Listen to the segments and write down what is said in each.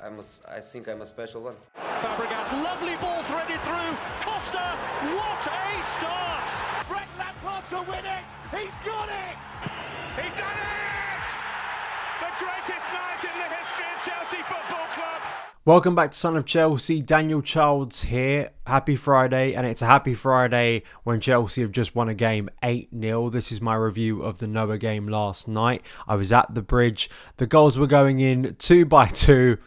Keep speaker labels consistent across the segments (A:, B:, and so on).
A: I think I'm a special one.
B: Fabregas, lovely ball threaded through. Costa, what a start!
C: Brett Lampard to win it. He's got it.
D: He's done it! The greatest night in the history of Chelsea Football Club.
E: Welcome back to Son of Chelsea. Daniel Childs here. Happy Friday, and it's a happy Friday when Chelsea have just won a game 8-0. This is my review of the Noah game last night. I was at the bridge. The goals were going in 2 by 2.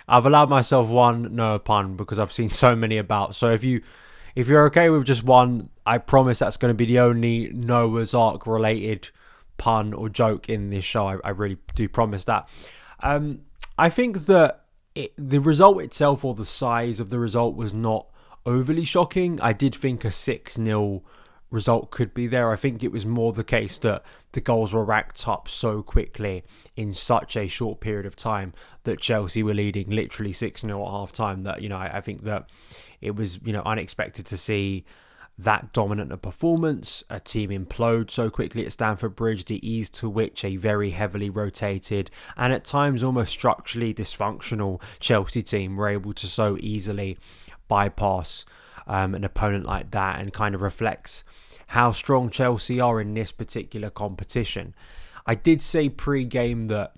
E: I've allowed myself one Noah pun because I've seen so many about. So if you're okay with just one, I promise that's going to be the only Noah's Ark related pun or joke in this show. I really do promise that. I think that the result itself, or the size of the result, was not overly shocking. I did think a 6-0 result could be there. I think it was more the case that the goals were racked up so quickly in such a short period of time that Chelsea were leading literally 6-0 at half time that, I think that it was, unexpected to see that dominant a performance, a team implode so quickly at Stamford Bridge, the ease to which a very heavily rotated and at times almost structurally dysfunctional Chelsea team were able to so easily bypass an opponent like that, and kind of reflects how strong Chelsea are in this particular competition. I did say pre-game that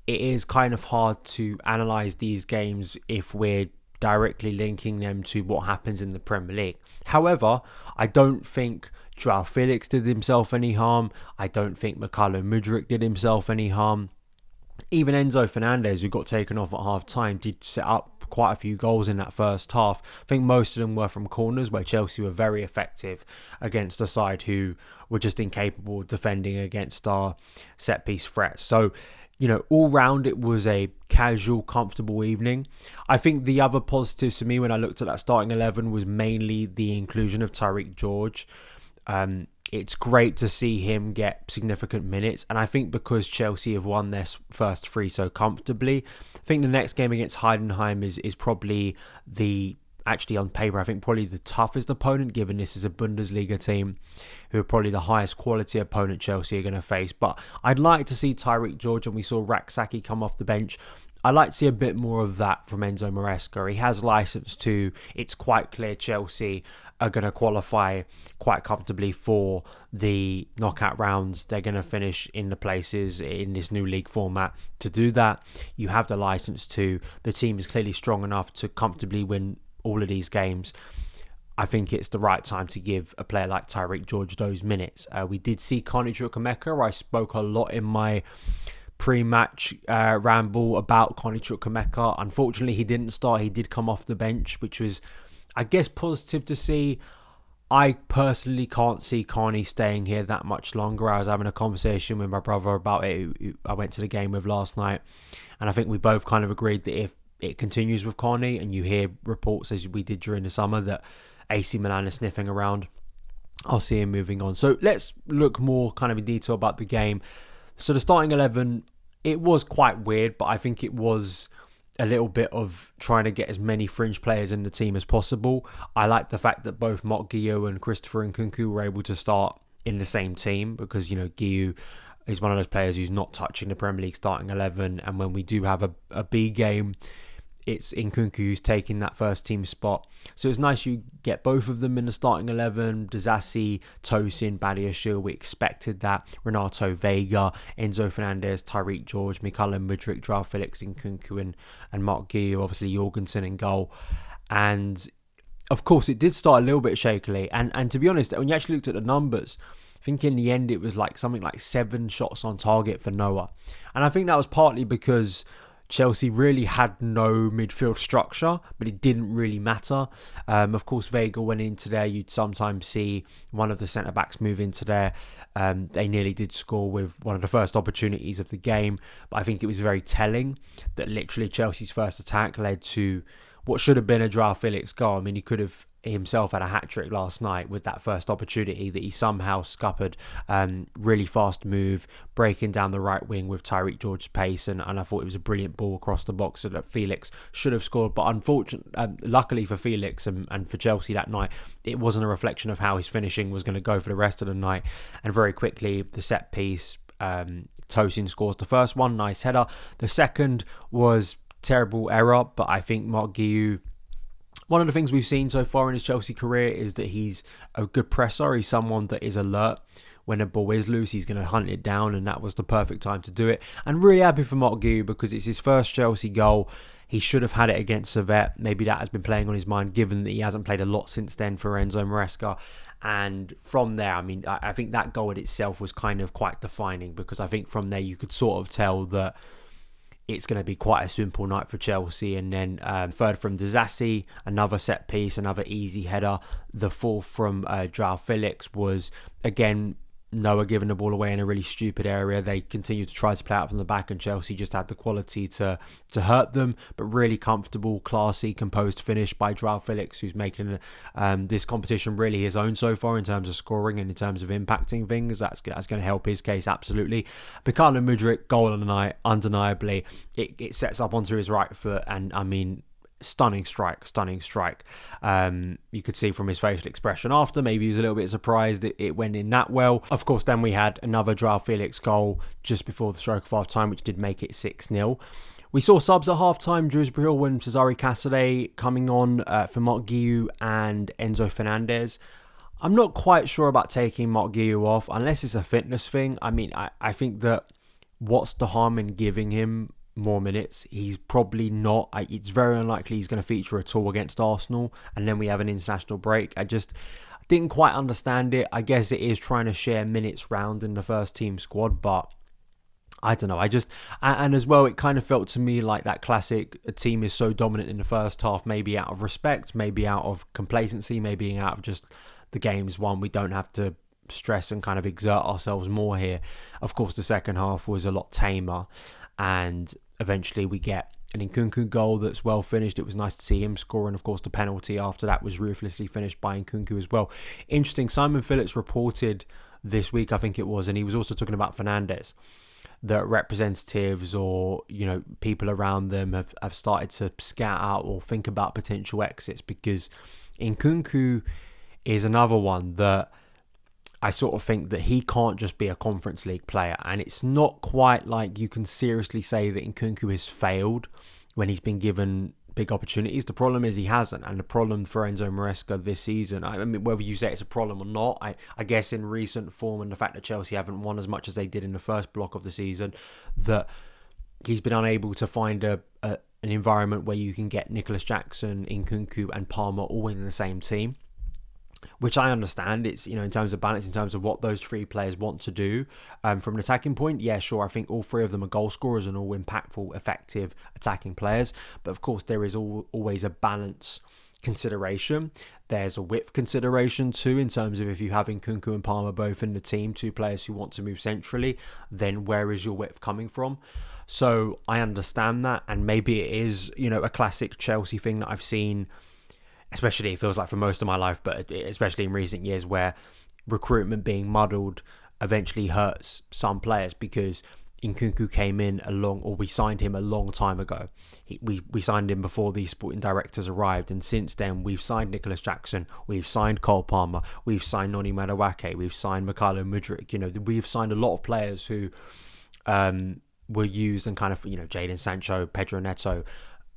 E: it is kind of hard to analyse these games if we're directly linking them to what happens in the Premier League. However, I don't think Joao Felix did himself any harm. I don't think Mudryk did himself any harm. Even Enzo Fernandez, who got taken off at half time, did set up quite a few goals in that first half. I think most of them were from corners, where Chelsea were very effective against a side who were just incapable of defending against our set-piece threats. So, all round it was a casual, comfortable evening. I think the other positives for me when I looked at that starting 11 was mainly the inclusion of Tyreek George. It's great to see him get significant minutes, and I think because Chelsea have won their first 3 so comfortably, I think the next game against Heidenheim is probably actually on paper, I think probably the toughest opponent, given this is a Bundesliga team who are probably the highest quality opponent Chelsea are going to face. But I'd like to see Tyreek George, and we saw Raksaki come off the bench. I'd like to see a bit more of that from Enzo Maresca. He has license to. It's quite clear Chelsea are going to qualify quite comfortably for the knockout rounds. They're going to finish in the places in this new league format. To do that, you have the license to. The team is clearly strong enough to comfortably win all of these games. I think it's the right time to give a player like Tyreek George those minutes. We did see Connie Chukwuemeka. I spoke a lot in my pre-match ramble about Connie Chukwuemeka. Unfortunately, he didn't start. He did come off the bench, which was, I guess, positive to see. I personally can't see Connie staying here that much longer. I was having a conversation with my brother about it, who I went to the game with last night, and I think we both kind of agreed that if it continues with Connie, and you hear reports as we did during the summer that AC Milan is sniffing around, I'll see him moving on. So let's look more kind of in detail about the game. So the starting 11, it was quite weird, but I think it was a little bit of trying to get as many fringe players in the team as possible. I like the fact that both Guiu and Christopher Nkunku were able to start in the same team, because, Guiu is one of those players who's not touching the Premier League starting 11, and when we do have a B game, it's Nkunku who's taking that first team spot. So it's nice you get both of them in the starting 11. Disasi, Tosin, Badiashile, we expected that. Renato Vega, Enzo Fernandez, Tyreek George, Mudryk, Joao Felix, Nkunku, and Mark Guiu, obviously Jorgensen in goal. And of course, it did start a little bit shakily. And to be honest, when you actually looked at the numbers, I think in the end it was something like 7 shots on target for Noah. And I think that was partly because Chelsea really had no midfield structure, but it didn't really matter. Of course, Vega went into there. You'd sometimes see one of the centre-backs move into there. They nearly did score with one of the first opportunities of the game, but I think it was very telling that literally Chelsea's first attack led to what should have been a Joao Felix goal. I mean, he could have himself had a hat-trick last night with that first opportunity that he somehow scuppered. Really fast move, breaking down the right wing with Tyreek George's pace, and I thought it was a brilliant ball across the box so that Felix should have scored. But luckily for Felix and for Chelsea that night, it wasn't a reflection of how his finishing was going to go for the rest of the night. And very quickly, the set piece, Tosin scores the first one, nice header. The second was terrible error, but I think Mark Guiu, one of the things we've seen so far in his Chelsea career is that he's a good presser. He's someone that is alert. When a ball is loose, he's going to hunt it down, and that was the perfect time to do it. And really happy for Mark Guiu because it's his first Chelsea goal. He should have had it against Servette. Maybe that has been playing on his mind, given that he hasn't played a lot since then for Enzo Maresca. And from there, I mean, I think that goal in itself was kind of quite defining, because I think from there you could sort of tell that it's going to be quite a simple night for Chelsea. And then third from Disasi, another set piece, another easy header. The fourth from Joao Felix was, again, Noah giving the ball away in a really stupid area. They continued to try to play out from the back, and Chelsea just had the quality to hurt them. But really comfortable, classy, composed finish by Joao Felix, who's making this competition really his own so far in terms of scoring and in terms of impacting things. That's going to help his case, absolutely. Mudryk and Mudryk, goal of the night, undeniably. It sets up onto his right foot, and I mean, stunning strike. You could see from his facial expression after, maybe he was a little bit surprised it went in that well. Of course, then we had another Joao Felix goal just before the stroke of half time, which did make it 6-0. We saw subs at half time: Drewsbury and Cesare Casadei coming on for Mark Guiu and Enzo Fernandez. I'm not quite sure about taking Mark Guiu off unless it's a fitness thing. I mean, I think that what's the harm in giving him more minutes? He's probably not. It's very unlikely he's going to feature at all against Arsenal, and then we have an international break. I just didn't quite understand it. I guess it is trying to share minutes round in the first team squad, but I don't know. And as well, it kind of felt to me like that classic, a team is so dominant in the first half, maybe out of respect, maybe out of complacency, maybe out of just the game's won, we don't have to stress and kind of exert ourselves more here. Of course, the second half was a lot tamer, and eventually we get an Nkunku goal that's well finished. It was nice to see him score, and of course the penalty after that was ruthlessly finished by Nkunku as well. Interesting, Simon Phillips reported this week, I think it was, and he was also talking about Fernandez, that representatives or, you know, people around them have started to scout out or think about potential exits, because Nkunku is another one that I sort of think that he can't just be a Conference League player, and it's not quite like you can seriously say that Nkunku has failed when he's been given big opportunities. The problem is he hasn't, and the problem for Enzo Maresca this season, I mean, whether you say it's a problem or not, I guess in recent form and the fact that Chelsea haven't won as much as they did in the first block of the season, that he's been unable to find an environment where you can get Nicholas Jackson, Nkunku and Palmer all in the same team. Which I understand. It's, you know, in terms of balance, in terms of what those three players want to do from an attacking point. Yeah, sure. I think all three of them are goal scorers and all impactful, effective attacking players. But of course, there is always a balance consideration. There's a width consideration too, in terms of if you have Nkunku and Palmer both in the team, two players who want to move centrally, then where is your width coming from? So I understand that, and maybe it is, you know, a classic Chelsea thing that I've seen, especially it feels like for most of my life, but especially in recent years, where recruitment being muddled eventually hurts some players, because Nkunku came in we signed him a long time ago. We signed him before these sporting directors arrived, and since then we've signed Nicholas Jackson, we've signed Cole Palmer, we've signed Noni Madueke, we've signed Mudryk and Mudryk. You know, we've signed a lot of players who were used and kind of, you know, Jadon Sancho, Pedro Neto,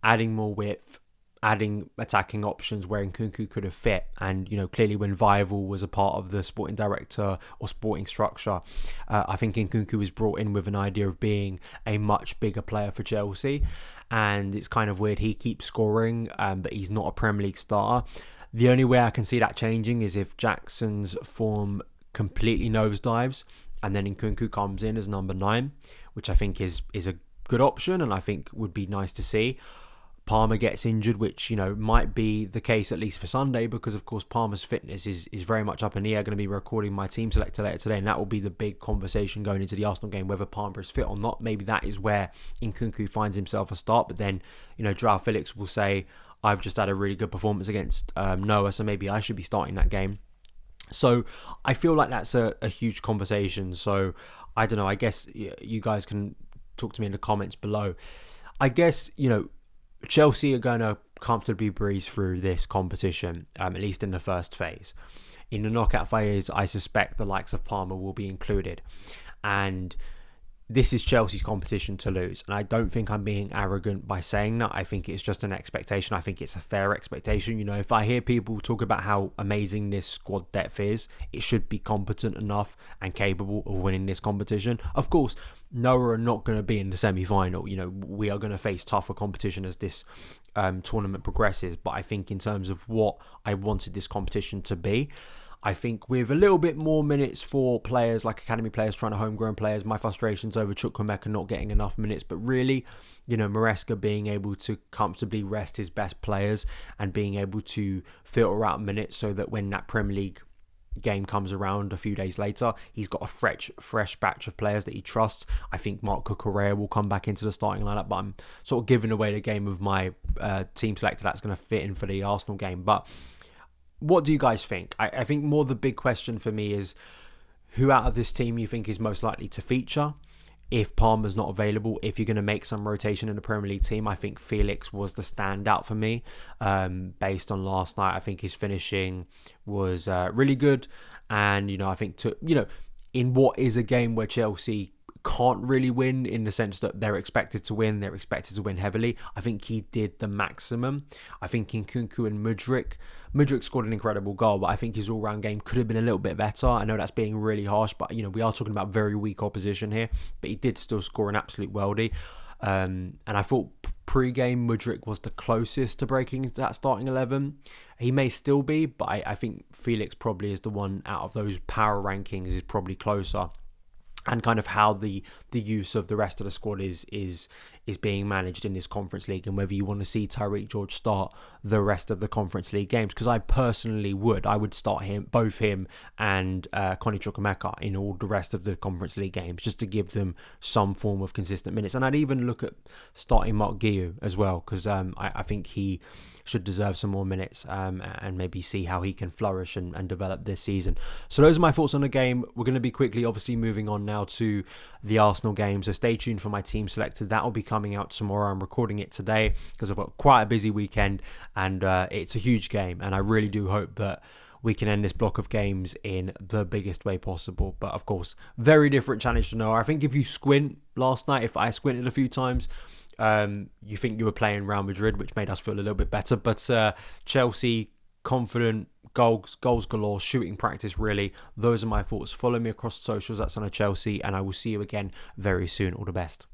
E: adding more width, adding attacking options where Nkunku could have fit. And, you know, clearly when Vival was a part of the sporting director or sporting structure, I think Nkunku was brought in with an idea of being a much bigger player for Chelsea. And it's kind of weird, he keeps scoring, but he's not a Premier League starter. The only way I can see that changing is if Jackson's form completely nosedives and then Nkunku comes in as number 9, which I think is a good option and I think would be nice to see. Palmer gets injured, which, you know, might be the case at least for Sunday, because of course Palmer's fitness is very much up in the air. Going to be recording my team selector later today, and that will be the big conversation going into the Arsenal game, whether Palmer is fit or not. Maybe that is where Nkunku finds himself a start, but then, you know, Joao Felix will say, I've just had a really good performance against Noah, so maybe I should be starting that game. So I feel like that's a huge conversation. So I don't know, I guess you guys can talk to me in the comments below. I guess, you know, Chelsea are going to comfortably breeze through this competition, at least in the first phase. In the knockout phase, I suspect the likes of Palmer will be included. And this is Chelsea's competition to lose. And I don't think I'm being arrogant by saying that. I think it's just an expectation. I think it's a fair expectation. You know, if I hear people talk about how amazing this squad depth is, it should be competent enough and capable of winning this competition. Of course, Noah are not going to be in the semi-final. You know, we are going to face tougher competition as this tournament progresses. But I think in terms of what I wanted this competition to be, I think with a little bit more minutes for players like academy players trying to homegrown players, my frustrations over Chukwuemeka not getting enough minutes, but really, you know, Maresca being able to comfortably rest his best players and being able to filter out minutes so that when that Premier League game comes around a few days later, he's got a fresh batch of players that he trusts. I think Marc Cucurella will come back into the starting lineup, but I'm sort of giving away the game of my team selector that's going to fit in for the Arsenal game. But what do you guys think? I think more the big question for me is who out of this team you think is most likely to feature if Palmer's not available. If you're going to make some rotation in the Premier League team, I think Felix was the standout for me. Based on last night, I think his finishing was really good. And, you know, I think in what is a game where Chelsea can't really win in the sense that they're expected to win heavily, I think he did the maximum. I think Nkunku and Mudryk scored an incredible goal, but I think his all-round game could have been a little bit better. I know that's being really harsh, but you know, we are talking about very weak opposition here, but he did still score an absolute worldie. And I thought pre-game Mudryk was the closest to breaking into that starting 11. He may still be, but I think Felix probably is the one out of those power rankings is probably closer. And kind of how the use of the rest of the squad is being managed in this Conference League, and whether you want to see Tyreek George start the rest of the Conference League games, because I personally would start both him and Connie Chukwuemeka in all the rest of the Conference League games, just to give them some form of consistent minutes. And I'd even look at starting Mark Guiu as well, because I think he should deserve some more minutes, and maybe see how he can flourish and develop this season. So those are my thoughts on the game. We're going to be quickly obviously moving on now to the Arsenal game, so stay tuned for my team selector. That will be coming out tomorrow. I'm recording it today because I've got quite a busy weekend, and it's a huge game, and I really do hope that we can end this block of games in the biggest way possible. But of course, very different challenge to Noah. I think if you squint last night, if I squinted a few times, you think you were playing Real Madrid, which made us feel a little bit better. But Chelsea, confident, goals galore, shooting practice, really. Those are my thoughts. Follow me across socials. That's SonOfChelsea, and I will see you again very soon. All the best.